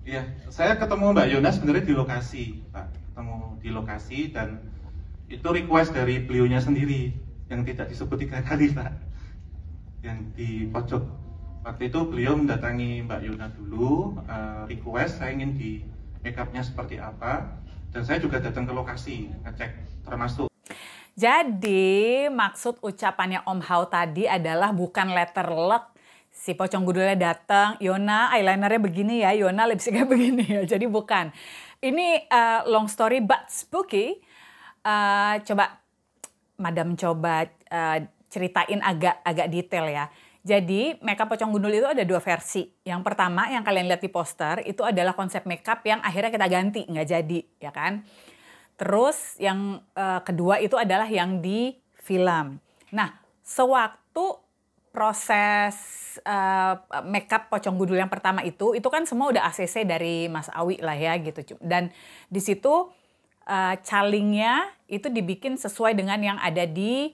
Iya, saya ketemu Mbak Yona sebenarnya di lokasi, Pak. Ketemu di lokasi dan itu request dari beliaunya sendiri yang tidak disebut 3 kali, Pak. Yang di pojok. Waktu itu beliau mendatangi Mbak Yona dulu, request saya ingin di make upnya seperti apa, dan saya juga datang ke lokasi ngecek termasuk. Jadi maksud ucapannya Om Hao tadi adalah bukan letter luck. Si pocong gundulnya datang, Yona eyelinernya begini ya, Yona lipstiknya begini ya. Jadi bukan. Ini long story but spooky. Coba Madam coba ceritain agak detail ya. Jadi makeup pocong gundul itu ada 2 versi. Yang pertama yang kalian lihat di poster itu adalah konsep makeup yang akhirnya kita ganti, nggak jadi, ya kan? Terus yang kedua itu adalah yang di film. Nah, sewaktu proses makeup pocong gundul yang pertama itu kan semua udah ACC dari Mas Awi lah ya gitu. Dan di situ calingnya itu dibikin sesuai dengan yang ada di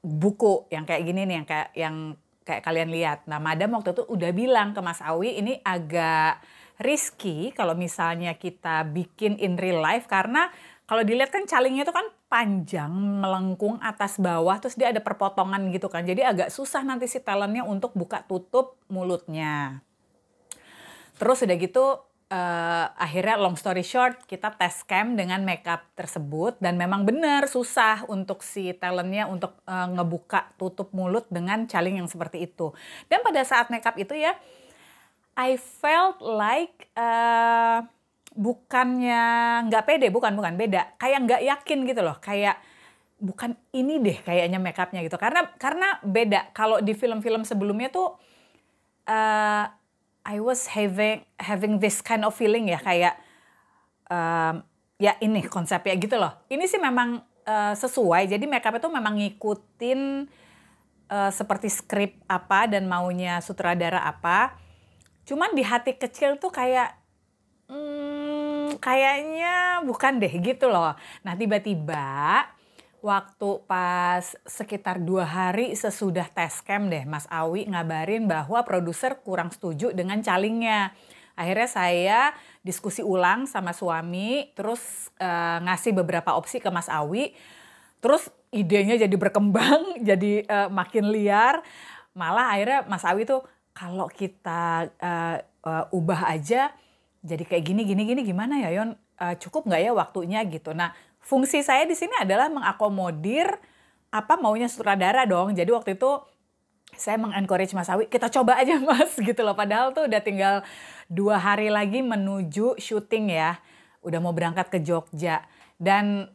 buku yang kayak gini nih, yang kayak kalian lihat. Nah, Madam waktu itu udah bilang ke Mas Awi ini agak risky kalau misalnya kita bikin in real life, karena kalau dilihat kan calingnya itu kan panjang, melengkung atas bawah, terus dia ada perpotongan gitu kan. Jadi agak susah nanti si talentnya untuk buka tutup mulutnya. Terus udah gitu akhirnya long story short kita tes cam dengan makeup tersebut dan memang benar susah untuk si talentnya untuk ngebuka tutup mulut dengan caling yang seperti itu. Dan pada saat makeup itu ya I felt like bukannya nggak pede, bukan beda, kayak nggak yakin gitu loh, kayak bukan ini deh kayaknya makeupnya gitu, karena beda. Kalau di film-film sebelumnya tuh I was having this kind of feeling ya, kayak ya ini konsepnya gitu loh. Ini sih memang sesuai, jadi makeup itu memang ngikutin seperti skrip apa dan maunya sutradara apa. Cuman di hati kecil tuh kayak kayaknya bukan deh gitu loh. Nah tiba-tiba waktu pas sekitar 2 hari sesudah tes cam deh, Mas Awi ngabarin bahwa produser kurang setuju dengan calingnya. Akhirnya saya diskusi ulang sama suami, terus ngasih beberapa opsi ke Mas Awi. Terus idenya jadi berkembang, jadi makin liar. Malah akhirnya Mas Awi tuh kalau kita ubah aja jadi kayak gini gimana ya Yon? Cukup nggak ya waktunya gitu. Nah, fungsi saya di sini adalah mengakomodir apa maunya sutradara dong. Jadi waktu itu saya mengencourage Mas Awi, kita coba aja Mas gitu loh. Padahal tuh udah tinggal 2 hari lagi menuju syuting ya. Udah mau berangkat ke Jogja. Dan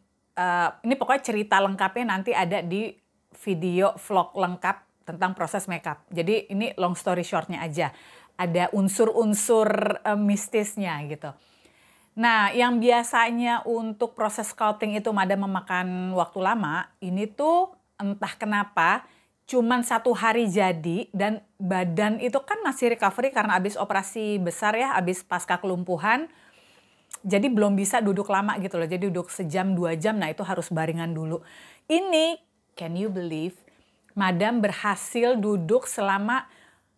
ini pokoknya cerita lengkapnya nanti ada di video vlog lengkap tentang proses makeup. Jadi ini long story shortnya aja. Ada unsur-unsur mistisnya gitu. Nah, yang biasanya untuk proses sculpting itu Madam memakan waktu lama, ini tuh entah kenapa cuman 1 hari jadi, dan badan itu kan masih recovery karena habis operasi besar ya, habis pasca kelumpuhan. Jadi belum bisa duduk lama gitu loh, jadi duduk sejam 2 jam, nah itu harus baringan dulu. Ini, can you believe, Madam berhasil duduk selama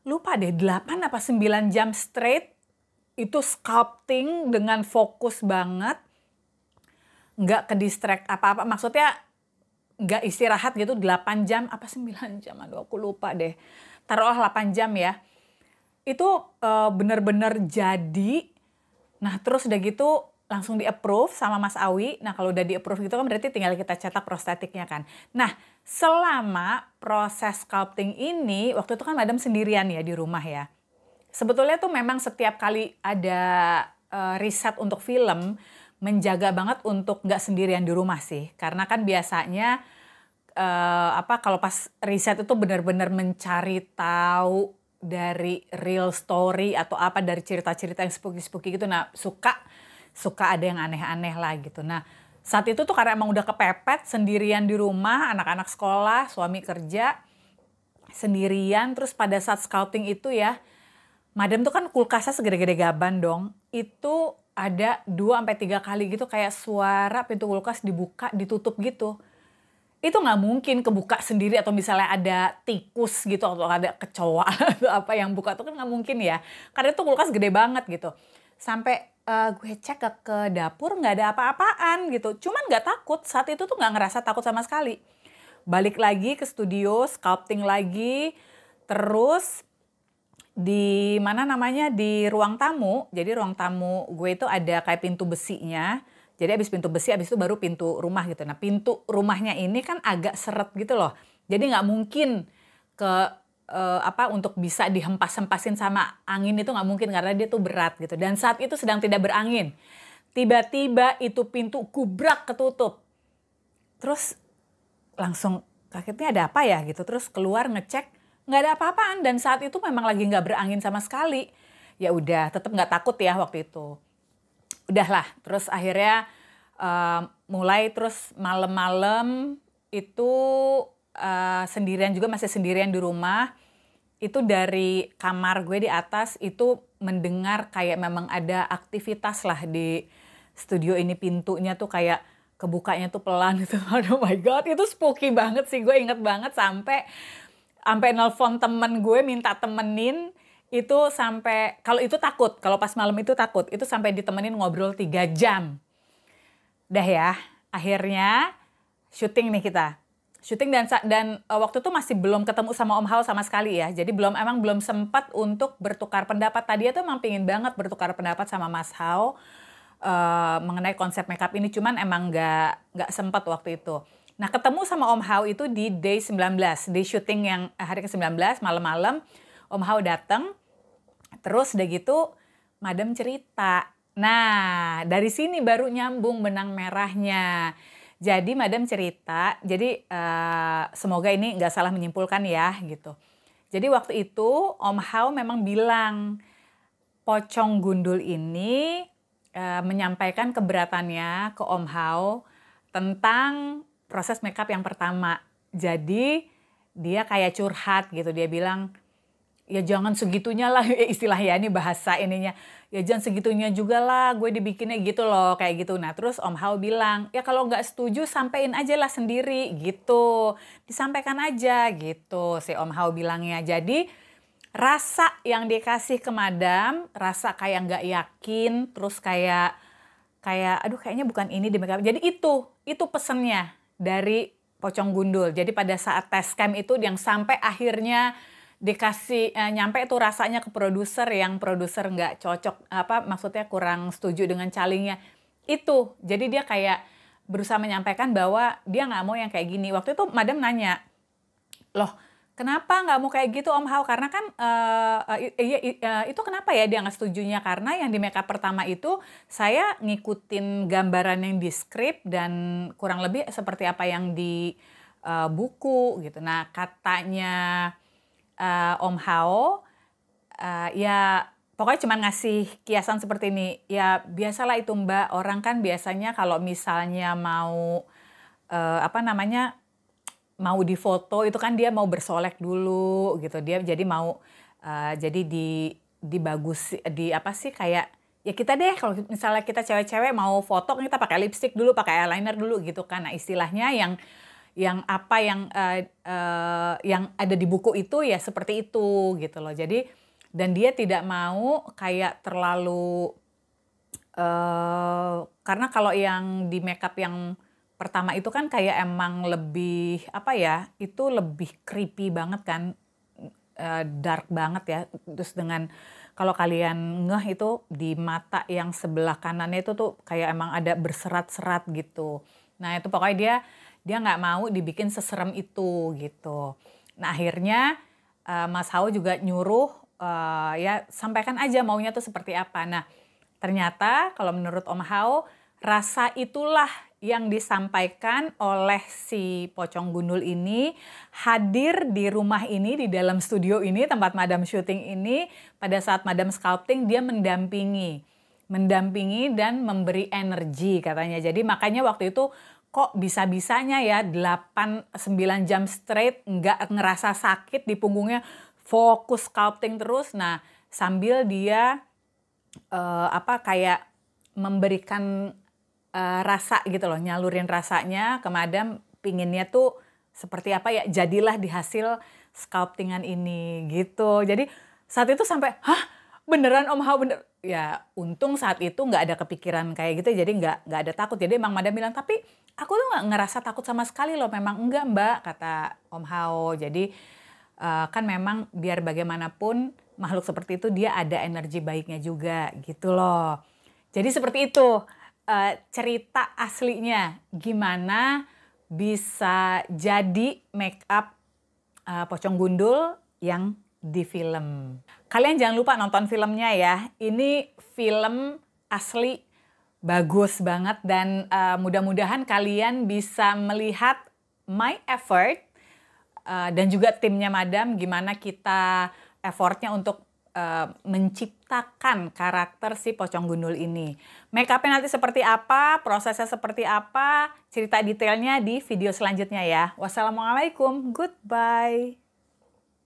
lupa deh 8 apa 9 jam straight, itu sculpting dengan fokus banget, nggak ke distract apa-apa, maksudnya nggak istirahat gitu 8 jam apa 9 jam, aduh aku lupa deh, taruhlah 8 jam ya, itu bener-bener jadi. Nah terus udah gitu langsung di-approve sama Mas Awi. Nah kalau udah di-approve gitu kan berarti tinggal kita cetak prostetiknya kan. Nah selama proses sculpting ini, waktu itu kan Madam sendirian ya di rumah ya. Sebetulnya tuh memang setiap kali ada riset untuk film, menjaga banget untuk nggak sendirian di rumah sih. Karena kan biasanya kalau pas riset itu benar-benar mencari tahu dari real story atau apa dari cerita-cerita yang spooky-spooky gitu. Nah suka ada yang aneh-aneh lah gitu. Nah saat itu tuh karena emang udah kepepet sendirian di rumah, anak-anak sekolah, suami kerja sendirian. Terus pada saat scouting itu ya, Madam tuh kan kulkasnya segede-gede gaban dong. Itu ada 2-3 kali gitu kayak suara pintu kulkas dibuka, ditutup gitu. Itu nggak mungkin kebuka sendiri, atau misalnya ada tikus gitu atau ada kecoa atau apa yang buka, itu kan nggak mungkin ya. Karena itu kulkas gede banget gitu. sampai gue cek ke dapur nggak ada apa-apaan gitu. Cuman nggak takut, saat itu tuh nggak ngerasa takut sama sekali. Balik lagi ke studio, sculpting lagi, terus di mana namanya, di ruang tamu. Jadi ruang tamu gue itu ada kayak pintu besinya. Jadi abis pintu besi, abis itu baru pintu rumah gitu. Nah pintu rumahnya ini kan agak seret gitu loh. Jadi nggak mungkin untuk bisa dihempas-hempasin sama angin, itu nggak mungkin karena dia tuh berat gitu. Dan saat itu sedang tidak berangin. Tiba-tiba itu pintu gubrak ketutup. Terus langsung kagetnya ada apa ya gitu. Terus keluar ngecek, nggak ada apa-apaan. Dan saat itu memang lagi nggak berangin sama sekali. Ya udah, tetap nggak takut ya waktu itu. Udahlah, terus akhirnya mulai terus malam-malam itu sendirian juga, masih sendirian di rumah. Itu dari kamar gue di atas itu mendengar kayak memang ada aktivitas lah di studio ini. Pintunya tuh kayak kebukanya tuh pelan gitu. Oh my god, itu spooky banget sih. Gue inget banget sampai nelpon temen gue minta temenin. Itu sampai, kalau itu takut, kalau pas malam itu takut. Itu sampai ditemenin ngobrol 3 jam. Dah ya, akhirnya syuting nih kita. Syuting dan waktu itu masih belum ketemu sama Om Hao sama sekali ya. Jadi belum sempat untuk bertukar pendapat. Tadi itu emang pingin banget bertukar pendapat sama Mas Hao mengenai konsep makeup ini. Cuman emang nggak sempat waktu itu. Nah ketemu sama Om Hao itu di day 19. Di syuting yang hari ke-19 malam-malam. Om Hao datang. Terus udah gitu Madam cerita. Nah dari sini baru nyambung benang merahnya. Jadi Madam cerita, jadi semoga ini nggak salah menyimpulkan ya gitu. Jadi waktu itu Om Hao memang bilang Pocong Gundul ini menyampaikan keberatannya ke Om Hao tentang proses makeup yang pertama. Jadi dia kayak curhat gitu, dia bilang ya jangan segitunya lah, istilah ya ini bahasa ininya. Ya jangan segitunya juga lah, gue dibikinnya gitu loh, kayak gitu. Nah terus Om Hao bilang, ya kalau nggak setuju sampein aja lah sendiri gitu. Disampaikan aja gitu si Om Hao bilangnya. Jadi rasa yang dikasih ke Madam, rasa kayak nggak yakin, terus kayak aduh kayaknya bukan ini di makeup. Jadi itu pesennya dari Pocong Gundul. Jadi pada saat test cam itu yang sampai akhirnya dikasih nyampe tuh rasanya ke produser, yang produser nggak cocok, maksudnya kurang setuju dengan calingnya itu. Jadi dia kayak berusaha menyampaikan bahwa dia nggak mau yang kayak gini. Waktu itu Madam nanya, loh kenapa nggak mau kayak gitu Om Hao? Karena kan itu kenapa ya dia nggak setujunya? Karena yang di makeup pertama itu saya ngikutin gambaran yang di skrip dan kurang lebih seperti apa yang di buku gitu. Nah katanya Om Hao ya pokoknya cuma ngasih kiasan seperti ini. Ya biasalah itu Mbak, orang kan biasanya kalau misalnya mau mau difoto itu kan dia mau bersolek dulu gitu. Dia jadi mau jadi dibagus kayak ya kita deh kalau misalnya kita cewek-cewek mau foto kita pakai lipstick dulu, pakai eyeliner dulu gitu kan. Nah istilahnya yang ada di buku itu ya seperti itu gitu loh. Jadi dan dia tidak mau kayak terlalu karena kalau yang di makeup yang pertama itu kan kayak emang lebih itu lebih creepy banget kan, dark banget ya. Terus dengan kalau kalian ngeh itu di mata yang sebelah kanannya itu tuh kayak emang ada berserat-serat gitu. Nah itu pokoknya dia nggak mau dibikin seserem itu gitu. Nah akhirnya Mas Hao juga nyuruh ya sampaikan aja maunya tuh seperti apa. Nah ternyata kalau menurut Om Hao rasa itulah yang disampaikan oleh si Pocong Gundul ini hadir di rumah ini, di dalam studio ini, tempat Madam syuting ini. Pada saat Madam sculpting dia mendampingi dan memberi energi katanya. Jadi makanya waktu itu kok bisa-bisanya ya 8-9 jam straight nggak ngerasa sakit di punggungnya, fokus sculpting terus. Nah sambil dia kayak memberikan rasa gitu loh, nyalurin rasanya ke Madam, pinginnya tuh seperti apa ya, jadilah di hasil sculptingan ini gitu. Jadi saat itu sampai beneran Om Hao bener, ya untung saat itu nggak ada kepikiran kayak gitu, jadi nggak ada takut. Jadi emang madam bilang, tapi aku tuh nggak ngerasa takut sama sekali loh. Memang enggak Mbak, kata Om Hao. Jadi kan memang biar bagaimanapun makhluk seperti itu dia ada energi baiknya juga gitu loh. Jadi seperti itu cerita aslinya gimana bisa jadi make up Pocong Gundul yang di film. Kalian jangan lupa nonton filmnya ya. Ini film asli bagus banget dan mudah-mudahan kalian bisa melihat my effort dan juga timnya Madam gimana kita effortnya untuk menciptakan karakter si Pocong Gundul ini. Make up-nya nanti seperti apa, prosesnya seperti apa, cerita detailnya di video selanjutnya ya. Wassalamualaikum, goodbye.